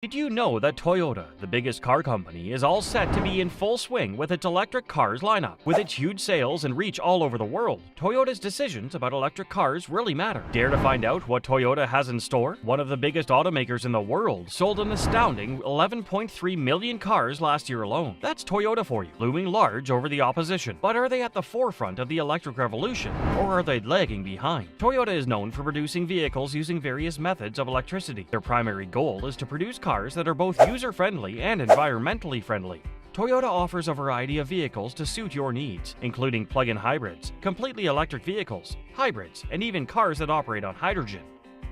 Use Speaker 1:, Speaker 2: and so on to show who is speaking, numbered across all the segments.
Speaker 1: Did you know that Toyota, the biggest car company, is all set to be in full swing with its electric cars lineup? With its huge sales and reach all over the world, Toyota's decisions about electric cars really matter. Dare to find out what Toyota has in store? One of the biggest automakers in the world sold an astounding 11.3 million cars last year alone. That's Toyota for you, looming large over the opposition. But are they at the forefront of the electric revolution, or are they lagging behind? Toyota is known for producing vehicles using various methods of electricity. Their primary goal is to produce cars that are both user-friendly and environmentally friendly. Toyota offers a variety of vehicles to suit your needs, including plug-in hybrids, completely electric vehicles, hybrids, and even cars that operate on hydrogen.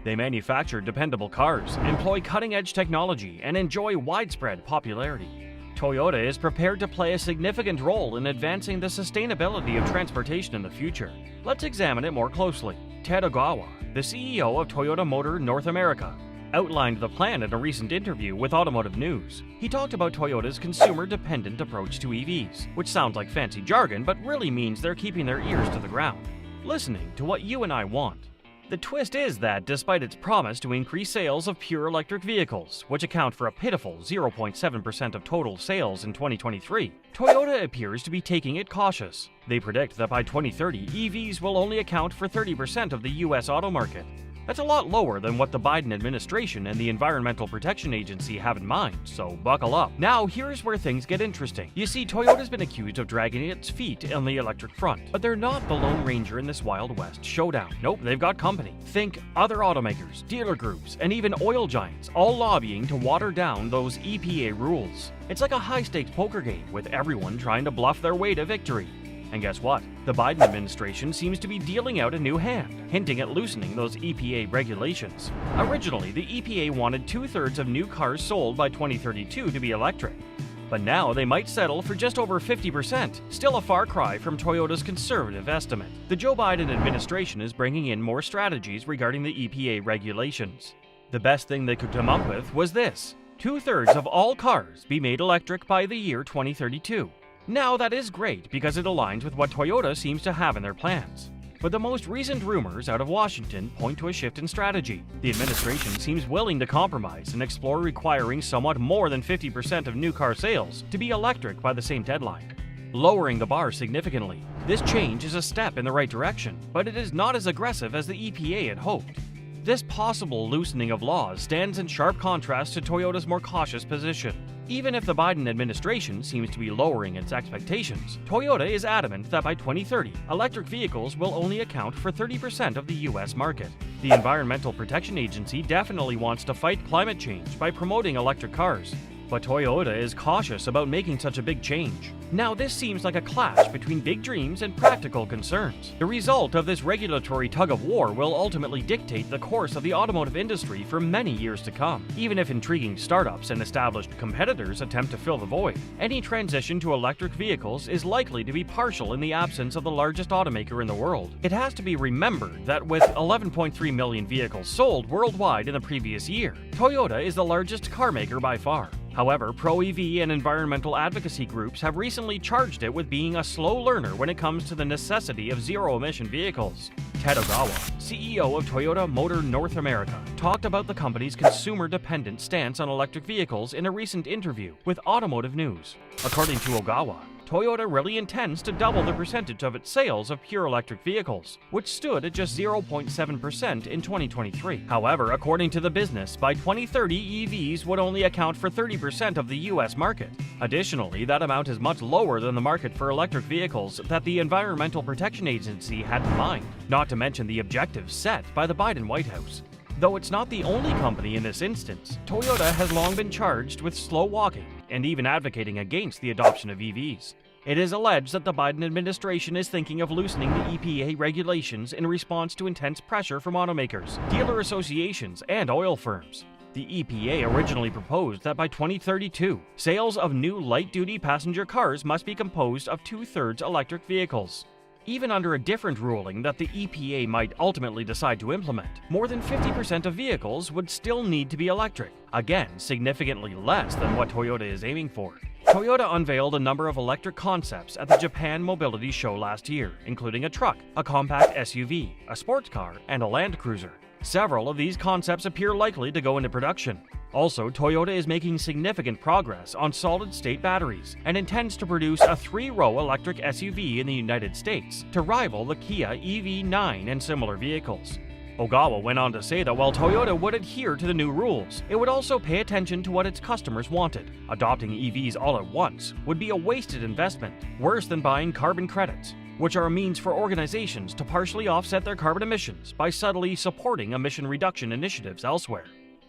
Speaker 1: They manufacture dependable cars, employ cutting-edge technology, and enjoy widespread popularity. Toyota is prepared to play a significant role in advancing the sustainability of transportation in the future. Let's examine it more closely. Ted Ogawa, the CEO of Toyota Motor North America, outlined the plan in a recent interview with Automotive News. He talked about Toyota's consumer-dependent approach to EVs, which sounds like fancy jargon but really means they're keeping their ears to the ground, listening to what you and I want. The twist is that despite its promise to increase sales of pure electric vehicles, which account for a pitiful 0.7% of total sales in 2023, Toyota appears to be taking it cautious. They predict that by 2030, EVs will only account for 30% of the US auto market. That's a lot lower than what the Biden administration and the Environmental Protection Agency have in mind, so buckle up. Now, here's where things get interesting. You see, Toyota's been accused of dragging its feet on the electric front, but they're not the Lone Ranger in this Wild West showdown. Nope, they've got company. Think other automakers, dealer groups, and even oil giants, all lobbying to water down those EPA rules. It's like a high-stakes poker game, with everyone trying to bluff their way to victory. And guess what? The Biden administration seems to be dealing out a new hand, hinting at loosening those EPA regulations. Originally, the EPA wanted 2/3 of new cars sold by 2032 to be electric. But now they might settle for just over 50%, still a far cry from Toyota's conservative estimate. The Joe Biden administration is bringing in more strategies regarding the EPA regulations. The best thing they could come up with was this: 2/3 of all cars be made electric by the year 2032. Now, that is great because it aligns with what Toyota seems to have in their plans. But the most recent rumors out of Washington point to a shift in strategy. The administration seems willing to compromise and explore requiring somewhat more than 50% of new car sales to be electric by the same deadline, lowering the bar significantly. This change is a step in the right direction, but it is not as aggressive as the EPA had hoped. This possible loosening of laws stands in sharp contrast to Toyota's more cautious position. Even if the Biden administration seems to be lowering its expectations, Toyota is adamant that by 2030, electric vehicles will only account for 30% of the US market. The Environmental Protection Agency definitely wants to fight climate change by promoting electric cars, but Toyota is cautious about making such a big change. Now, this seems like a clash between big dreams and practical concerns. The result of this regulatory tug-of-war will ultimately dictate the course of the automotive industry for many years to come. Even if intriguing startups and established competitors attempt to fill the void, any transition to electric vehicles is likely to be partial in the absence of the largest automaker in the world. It has to be remembered that with 11.3 million vehicles sold worldwide in the previous year, Toyota is the largest car maker by far. However, pro-EV and environmental advocacy groups have recently charged it with being a slow learner when it comes to the necessity of zero-emission vehicles. Ted Ogawa, CEO of Toyota Motor North America, talked about the company's consumer-dependent stance on electric vehicles in a recent interview with Automotive News. According to Ogawa, Toyota really intends to double the percentage of its sales of pure electric vehicles, which stood at just 0.7% in 2023. However, according to the business, by 2030, EVs would only account for 30% of the US market. Additionally, that amount is much lower than the market for electric vehicles that the Environmental Protection Agency had in mind, not to mention the objectives set by the Biden White House. Though it's not the only company in this instance, Toyota has long been charged with slow walking and even advocating against the adoption of EVs. It is alleged that the Biden administration is thinking of loosening the EPA regulations in response to intense pressure from automakers, dealer associations, and oil firms. The EPA originally proposed that by 2032, sales of new light-duty passenger cars must be composed of 2/3 electric vehicles. Even under a different ruling that the EPA might ultimately decide to implement, more than 50% of vehicles would still need to be electric, again significantly less than what Toyota is aiming for. Toyota unveiled a number of electric concepts at the Japan Mobility Show last year, including a truck, a compact SUV, a sports car, and a Land Cruiser. Several of these concepts appear likely to go into production. Also, Toyota is making significant progress on solid-state batteries and intends to produce a 3-row electric SUV in the United States to rival the Kia EV9 and similar vehicles. Ogawa went on to say that while Toyota would adhere to the new rules, it would also pay attention to what its customers wanted. Adopting EVs all at once would be a wasted investment, worse than buying carbon credits, which are a means for organizations to partially offset their carbon emissions by subtly supporting emission reduction initiatives elsewhere.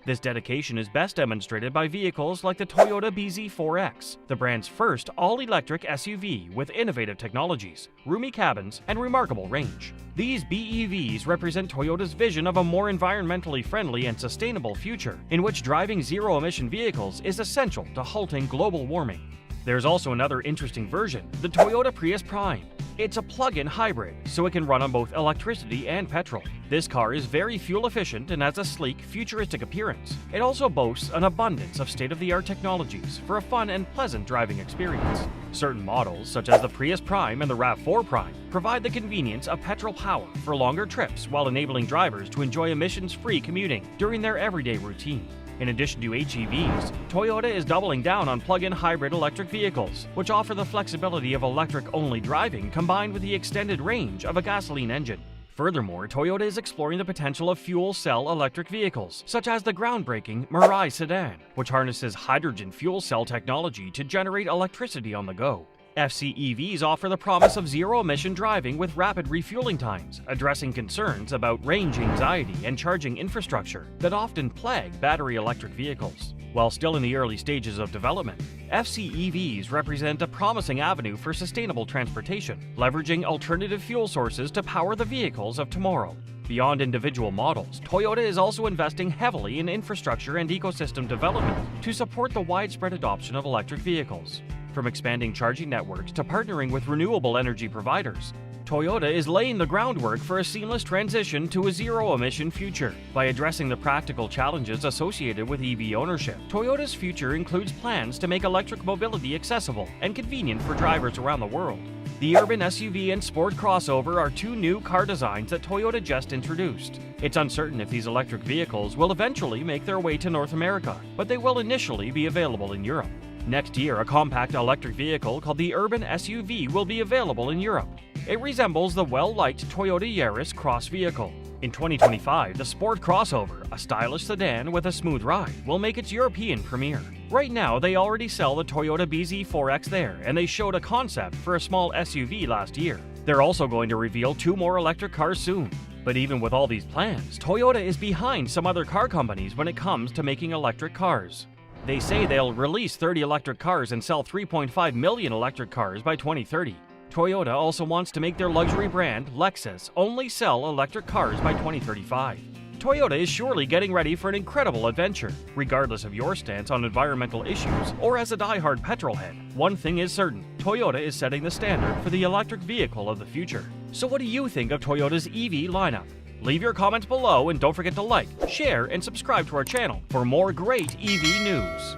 Speaker 1: This dedication is best demonstrated by vehicles like the Toyota BZ4X, the brand's first all-electric SUV with innovative technologies, roomy cabins, and remarkable range. These BEVs represent Toyota's vision of a more environmentally friendly and sustainable future, in which driving zero-emission vehicles is essential to halting global warming. There's also another interesting version, the Toyota Prius Prime. It's a plug-in hybrid, so it can run on both electricity and petrol. This car is very fuel efficient and has a sleek, futuristic appearance. It also boasts an abundance of state-of-the-art technologies for a fun and pleasant driving experience. Certain models, such as the Prius Prime and the RAV4 Prime, provide the convenience of petrol power for longer trips while enabling drivers to enjoy emissions-free commuting during their everyday routine. In addition to HEVs, Toyota is doubling down on plug-in hybrid electric vehicles, which offer the flexibility of electric-only driving combined with the extended range of a gasoline engine. Furthermore, Toyota is exploring the potential of fuel cell electric vehicles, such as the groundbreaking Mirai sedan, which harnesses hydrogen fuel cell technology to generate electricity on the go. FCEVs offer the promise of zero-emission driving with rapid refueling times, addressing concerns about range anxiety and charging infrastructure that often plague battery electric vehicles. While still in the early stages of development, FCEVs represent a promising avenue for sustainable transportation, leveraging alternative fuel sources to power the vehicles of tomorrow. Beyond individual models, Toyota is also investing heavily in infrastructure and ecosystem development to support the widespread adoption of electric vehicles. From expanding charging networks to partnering with renewable energy providers, Toyota is laying the groundwork for a seamless transition to a zero-emission future. By addressing the practical challenges associated with EV ownership, Toyota's future includes plans to make electric mobility accessible and convenient for drivers around the world. The urban SUV and sport crossover are two new car designs that Toyota just introduced. It's uncertain if these electric vehicles will eventually make their way to North America, but they will initially be available in Europe. Next year, a compact electric vehicle called the Urban SUV will be available in Europe. It resembles the well-liked Toyota Yaris Cross vehicle. In 2025, the Sport Crossover, a stylish sedan with a smooth ride, will make its European premiere. Right now, they already sell the Toyota BZ4X there, and they showed a concept for a small SUV last year. They're also going to reveal 2 more electric cars soon. But even with all these plans, Toyota is behind some other car companies when it comes to making electric cars. They say they'll release 30 electric cars and sell 3.5 million electric cars by 2030. Toyota also wants to make their luxury brand, Lexus, only sell electric cars by 2035. Toyota is surely getting ready for an incredible adventure. Regardless of your stance on environmental issues or as a die-hard petrolhead, one thing is certain: Toyota is setting the standard for the electric vehicle of the future. So what do you think of Toyota's EV lineup? Leave your comments below and don't forget to like, share, and subscribe to our channel for more great EV news.